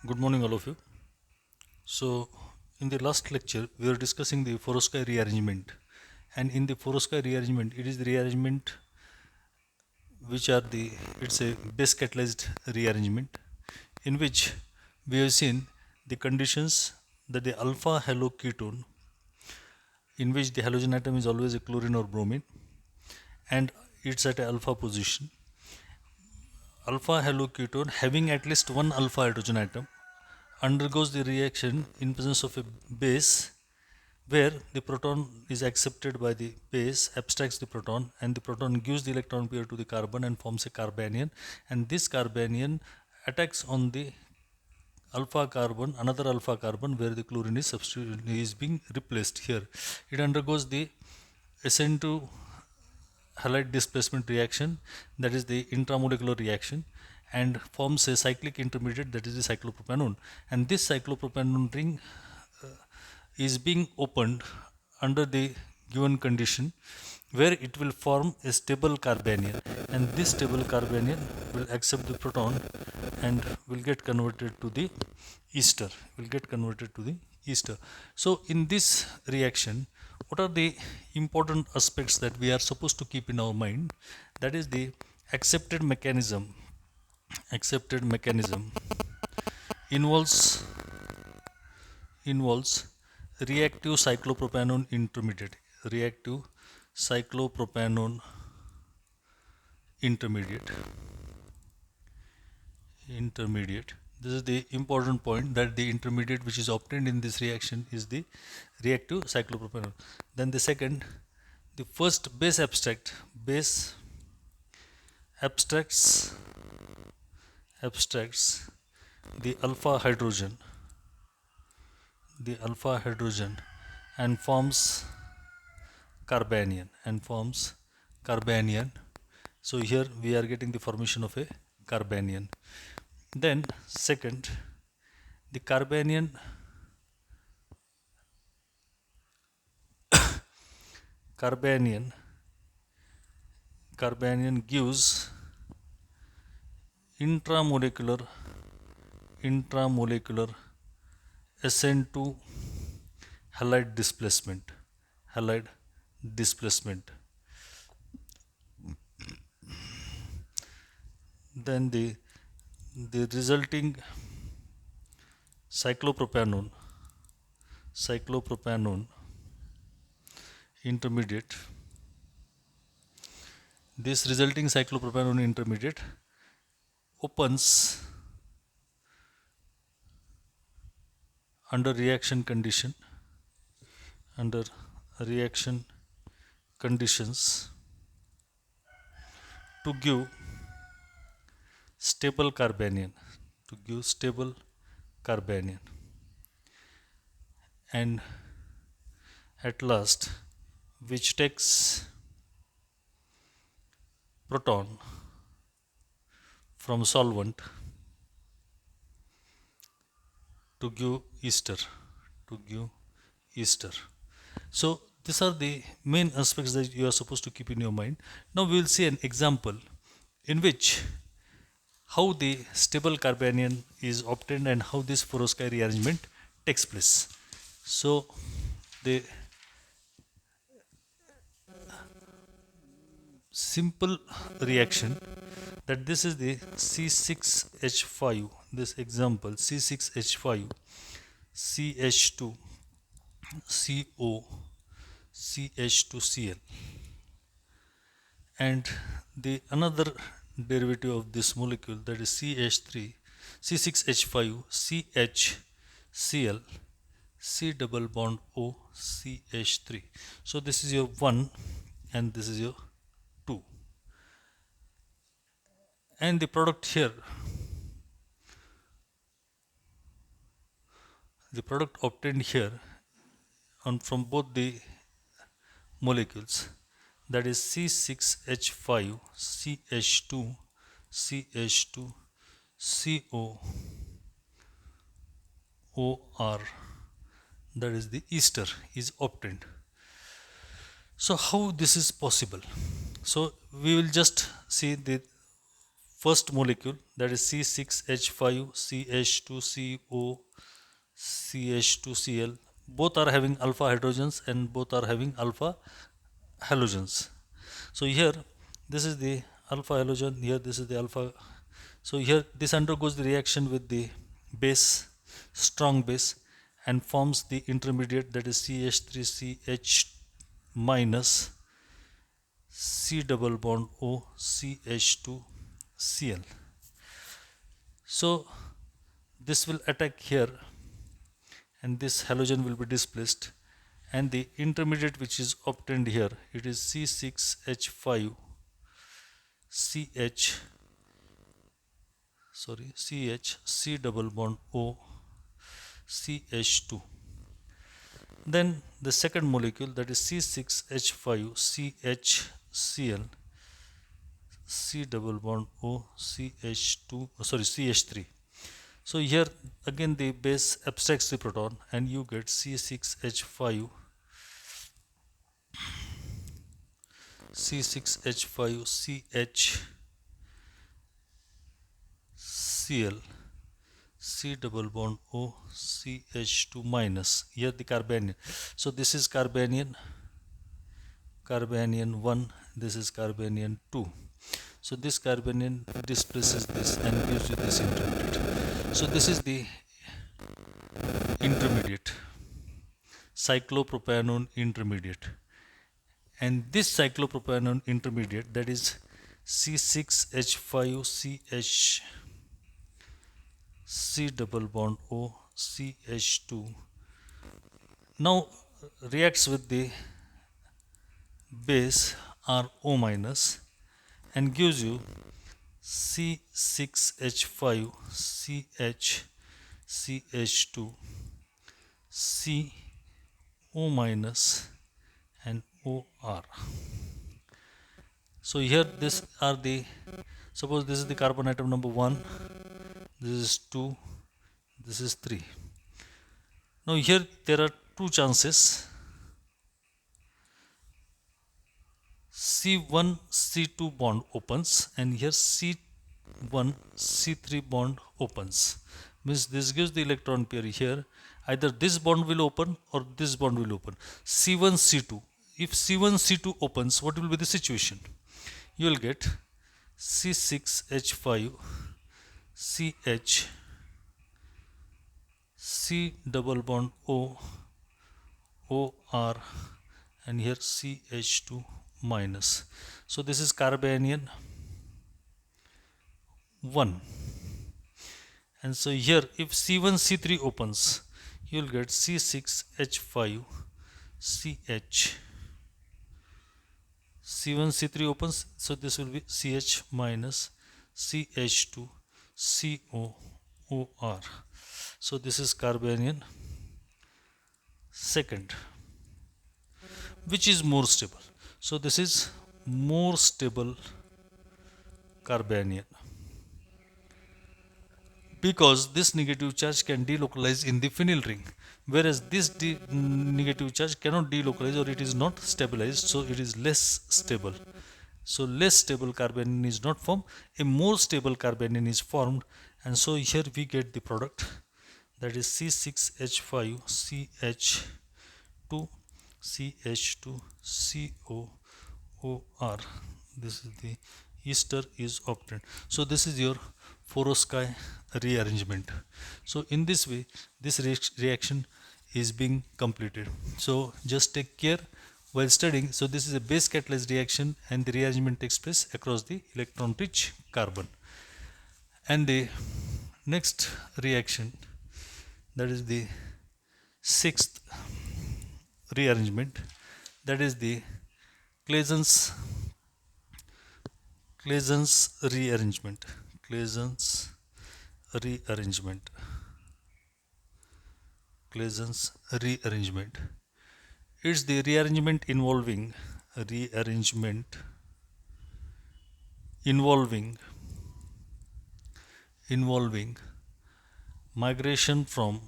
Good morning, all of you. So, in the last lecture, we were discussing the Forovskaya rearrangement, and in the Forovskaya rearrangement, it is the rearrangement which are the it's a base catalyzed rearrangement in which we have seen the conditions that the alpha haloketone, in which the halogen atom is always a chlorine or bromine, and it's at a alpha position. Alpha haloketone having at least one alpha hydrogen atom undergoes the reaction in presence of a base where the proton is accepted by the base, abstracts the proton, and the proton gives the electron pair to the carbon and forms a carbanion, and this carbanion attacks on the alpha carbon, another alpha carbon, where the chlorine is being replaced. Here it undergoes the SN2 halide displacement reaction, that is the intramolecular reaction, and forms a cyclic intermediate, that is the cyclopropanone, and this cyclopropanone ring is being opened under the given condition where it will form a stable carbanion, and this stable carbanion will accept the proton and will get converted to the ester. So in this reaction, what are the important aspects that we are supposed to keep in our mind? That is the accepted mechanism involves reactive cyclopropanone intermediate. This is the important point, that the intermediate which is obtained in this reaction is the reactive cyclopropanone. Then the second, the first base abstracts the alpha hydrogen and forms carbanion. So here we are getting the formation of a carbanion. Then second, the carbanion gives intramolecular SN2 halide displacement. Then the resulting cyclopropanone intermediate, this resulting cyclopropanone intermediate opens under reaction conditions to give stable carbanion, and at last which takes proton from solvent to give ester. So these are the main aspects that you are supposed to keep in your mind. Now we will see an example in which how the stable carbanion is obtained and how this Forovskaya rearrangement takes place. So the simple reaction, that this is the C6H5, this example C6H5 CH2 CO CH2Cl, and the another derivative of this molecule, that is CH3 C6H5 CHCl C double bond O CH3. So this is your 1 and this is your 2, and the product here, the product obtained here on from both the molecules, that is C6H5 CH2 CH2 COOR, that is the ester, is obtained. So how this is possible? So we will just see the first molecule, that is C6H5CH2CO CH2Cl. Both are having alpha hydrogens and both are having alpha halogens. So here this is the alpha halogen, here this is the alpha. So here this undergoes the reaction with the base, strong base, and forms the intermediate, that is CH3CH minus C double bond O CH2Cl. So this will attack here and this halogen will be displaced, and the intermediate which is obtained here, it is C6H5 CH C double bond O CH2. Then the second molecule, that is C6H5 CHCl C double bond O CH3. So here again the base abstracts the proton and you get C6H5 CHCl C double bond O CH2 minus, here the carbanion. So this is carbanion 1, this is carbanion 2. So this carbanion displaces this and gives you this intermediate. So this is the intermediate, cyclopropanone intermediate, and this cyclopropanone intermediate, that is C6H5CH C double bond O CH2, now reacts with the base RO minus and gives you C6H5 CH2 CO minus and OR. So here this are the, suppose this is the carbon atom number 1, this is 2, this is 3. Now here there are two chances, C1 C2 bond opens and here C1 C3 bond opens, means this gives the electron pair here, either this bond will open or this bond will open. C1 C2, if C1 C2 opens, what will be the situation? You will get C6H5 CH C double bond O OR and here CH2 minus. So this is carbanion 1, and so here if C1 C3 opens, you will get C6H5 CH. C1 C3 opens, so this will be CH minus CH2 COOR. So this is carbanion second. Which is more stable? So this is more stable carbanion, because this negative charge can delocalize in the phenyl ring, whereas this negative charge cannot delocalize or it is not stabilized, so it is less stable. So less stable carbanion is not formed, a more stable carbanion is formed, and so here we get the product, that is C6H5 CH2 CH2 COOR. This is the ester is obtained. So this is your Foroskay rearrangement. So in this way this reaction is being completed. So just take care while studying. So this is a base catalyzed reaction and the rearrangement takes place across the electron rich carbon. And the next reaction, that is the sixth rearrangement, that is the Claison's rearrangement. Claison's rearrangement. It's the rearrangement involving migration from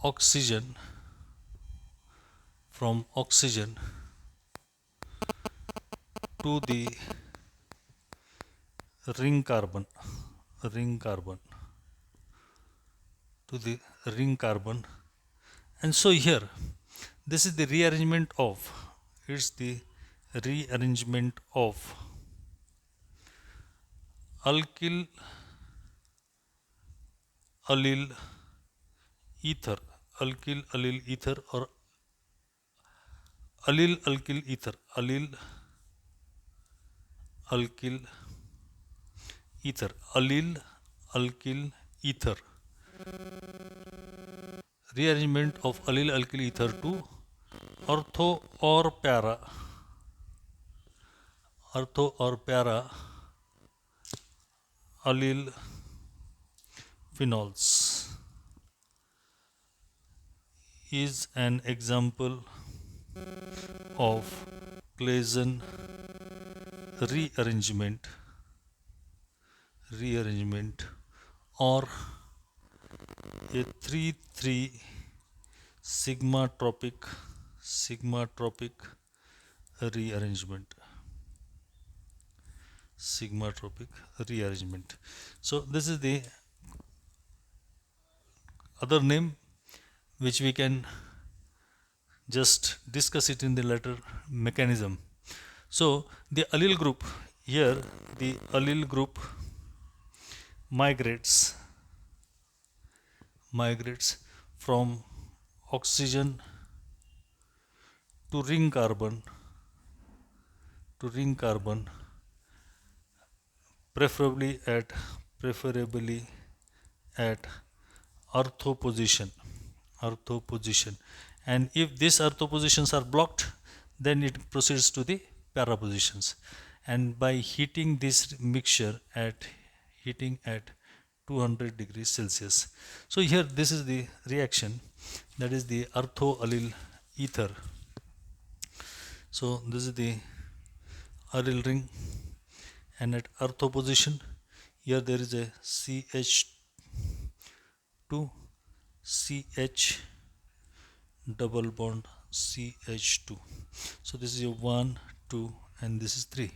oxygen to the ring carbon, ring carbon, to the ring carbon. And so here, this is the rearrangement of, it's the rearrangement of alkyl allyl ether, alkyl allyl ether, or allyl alkyl ether, allyl alkyl ether, allyl alkyl ether, rearrangement of allyl alkyl ether to ortho or para, ortho or para allyl phenols is an example of Claisen rearrangement, rearrangement, or a 3,3 sigmatropic, sigmatropic rearrangement, sigmatropic rearrangement. So this is the other name which we can just discuss it in the later mechanism. So the allyl group, here the allyl group migrates from oxygen to ring carbon, to ring carbon, preferably at ortho position, ortho position. And if these ortho positions are blocked, then it proceeds to the para positions. And by heating this mixture at 200 degrees Celsius. So here this is the reaction, that is the ortho allyl ether. So this is the allyl ring, and at ortho position, here there is a CH2 CH double bond CH2. So this is a 1 2 and this is 3,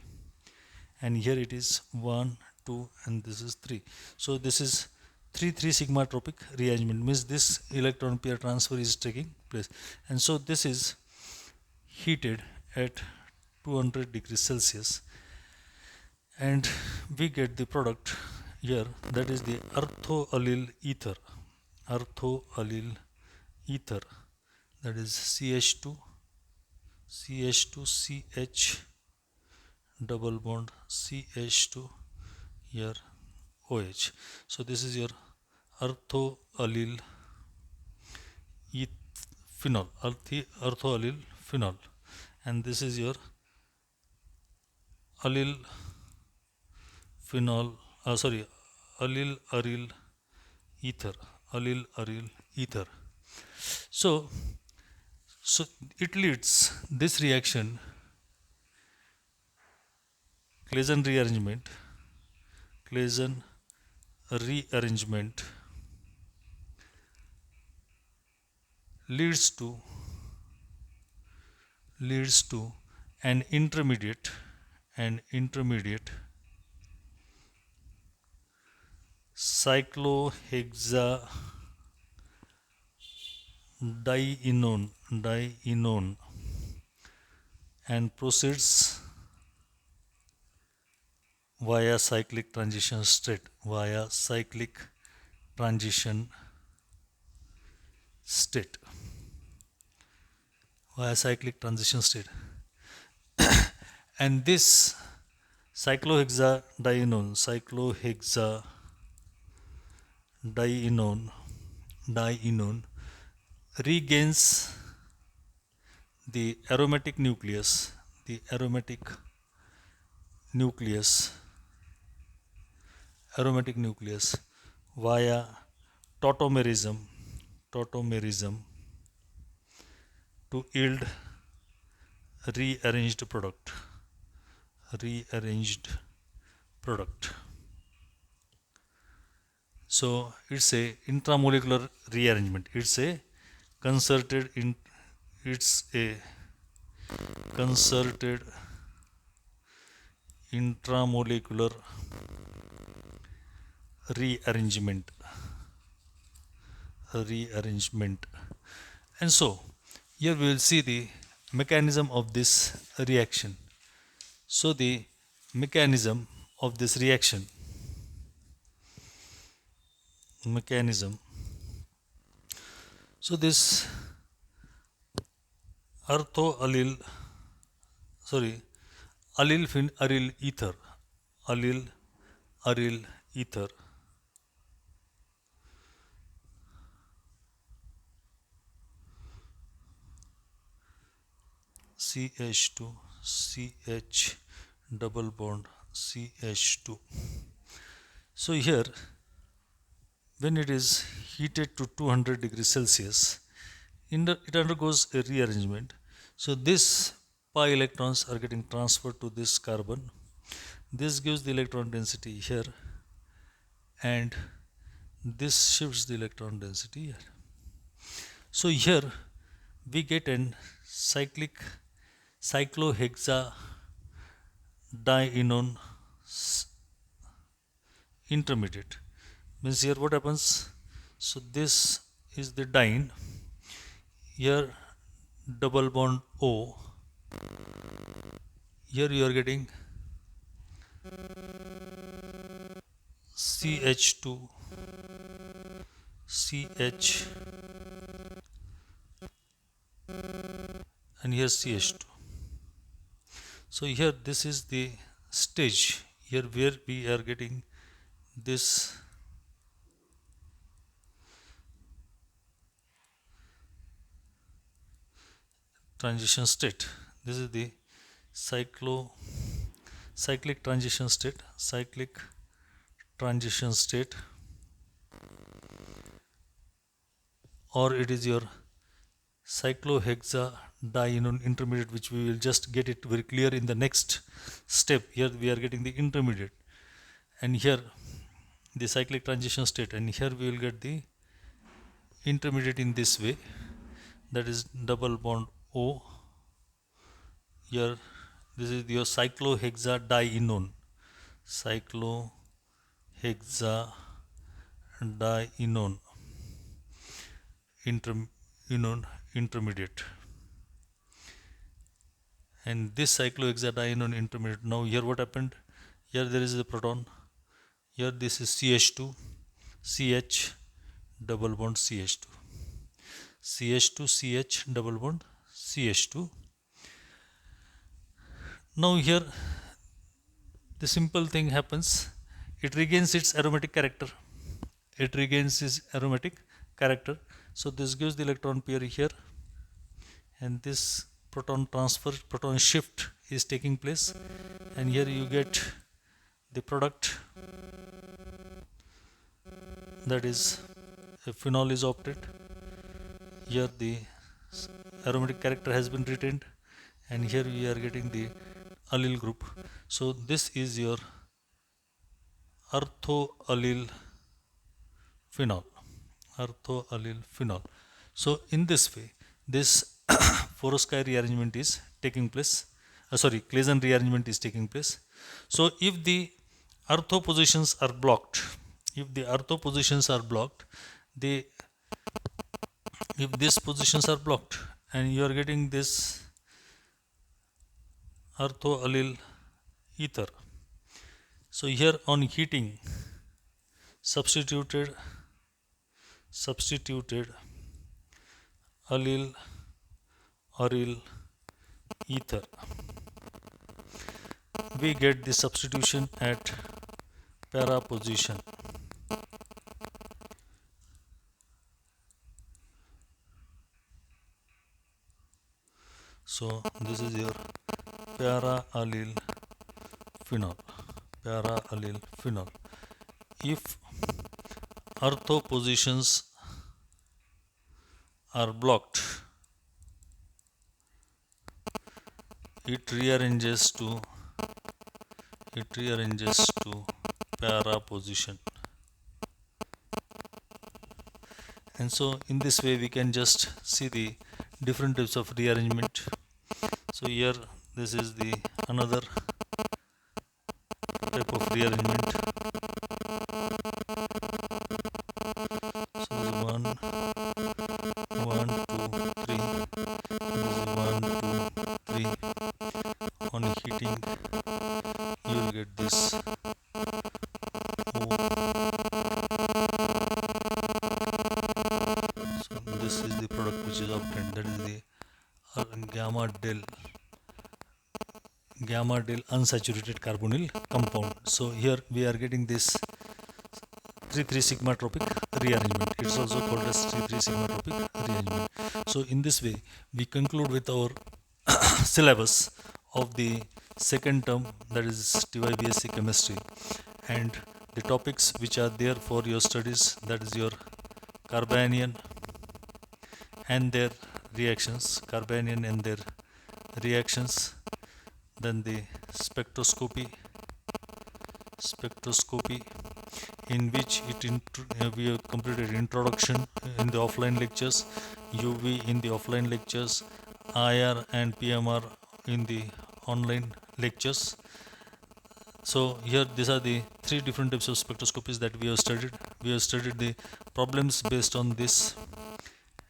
and here it is 1 2 and this is 3. So this is 3,3 sigmatropic rearrangement, means this electron pair transfer is taking place. And so this is heated at 200 degrees Celsius, and we get the product here, that is the ortho allyl ether, ortho allyl ether, that is CH2 CH double bond CH2, here OH. So this is your ortho allyl phenol, ortho allyl phenol, and this is your allyl phenol, allyl aryl ether, allyl aryl ether. So it leads this reaction, Claisen rearrangement, Claisen rearrangement leads to an intermediate cyclohexadienone and proceeds via cyclic transition state, via cyclic transition state, via cyclic transition state. And this cyclohexadienone regains the aromatic nucleus, via tautomerism to yield rearranged product. So it's a intramolecular rearrangement, it's a concerted intramolecular rearrangement. And so here we will see the mechanism of this reaction. So the mechanism of this reaction, so this orthoallyl, aryl ether, aryl ether CH2 CH double bond CH2. So here when it is heated to 200 degrees Celsius, it undergoes a rearrangement. So this pi electrons are getting transferred to this carbon. This gives the electron density here, and this shifts the electron density here. So here we get an cyclohexadienone intermediate. Means here what happens? So this is the diene. Here double bond O. Here you are getting CH2 CH and here CH2. So here this is the stage here where we are getting this transition state. This is the cyclic transition state, or it is your cyclohexadienone intermediate, which we will just get it very clear in the next step. Here we are getting the intermediate, and here the cyclic transition state, and here we will get the intermediate in this way, that is double bond O. Here this is your cyclohexadienone intermediate, and this cyclohexadienone intermediate. Now here what happened? Here there is a proton, here this is CH2 CH double bond CH2 CH double bond CH2. Now here the simple thing happens, it regains its aromatic character. So this gives the electron pair here, and this proton shift is taking place, and here you get the product, that is a phenol is opted. Here the aromatic character has been retained, and here we are getting the allyl group. So this is your orthoallyl phenol. So in this way, this Fourosky rearrangement is taking place. Claisen rearrangement is taking place. So if the ortho positions are blocked, if these positions are blocked, and you are getting this orthoallyl ether. So here on heating, substituted aryl ether, we get the substitution at para position. So this is your para-allyl phenol. If ortho positions are blocked, it rearranges to para position. And so in this way we can just see the different types of rearrangement. So here this is the another rearrangement. So this is 1, 1, 2, 3. This is 1, 2, 3. On heating, you will get this O. So this is the product which is obtained. That is the gamma del unsaturated carbonyl compound. So here we are getting this 3,3 sigma tropic rearrangement. It's also called as 3,3 sigma tropic rearrangement. So in this way we conclude with our syllabus of the second term, that is TYBSc chemistry, and the topics which are there for your studies, that is your carbanion and their reactions, then the spectroscopy, in which we have completed introduction in the offline lectures, UV in the offline lectures, IR and PMR in the online lectures. So here these are the three different types of spectroscopies that we have studied. We have studied the problems based on this,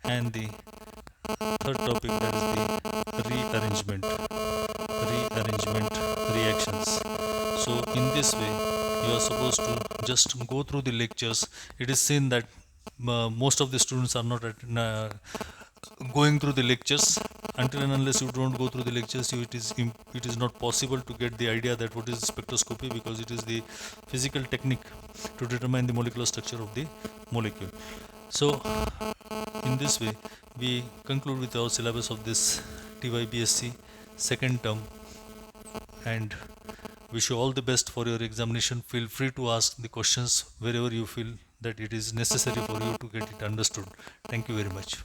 and the third topic, that is the rearrangement reactions. So in this way you are supposed to just go through the lectures. It is seen that most of the students are not going through the lectures. Until and unless you don't go through the lectures, it is not possible to get the idea that what is spectroscopy, because it is the physical technique to determine the molecular structure of the molecule. So in this way we conclude with our syllabus of this TYBSc second term, and wish you all the best for your examination. Feel free to ask the questions wherever you feel that it is necessary for you to get it understood. Thank you very much.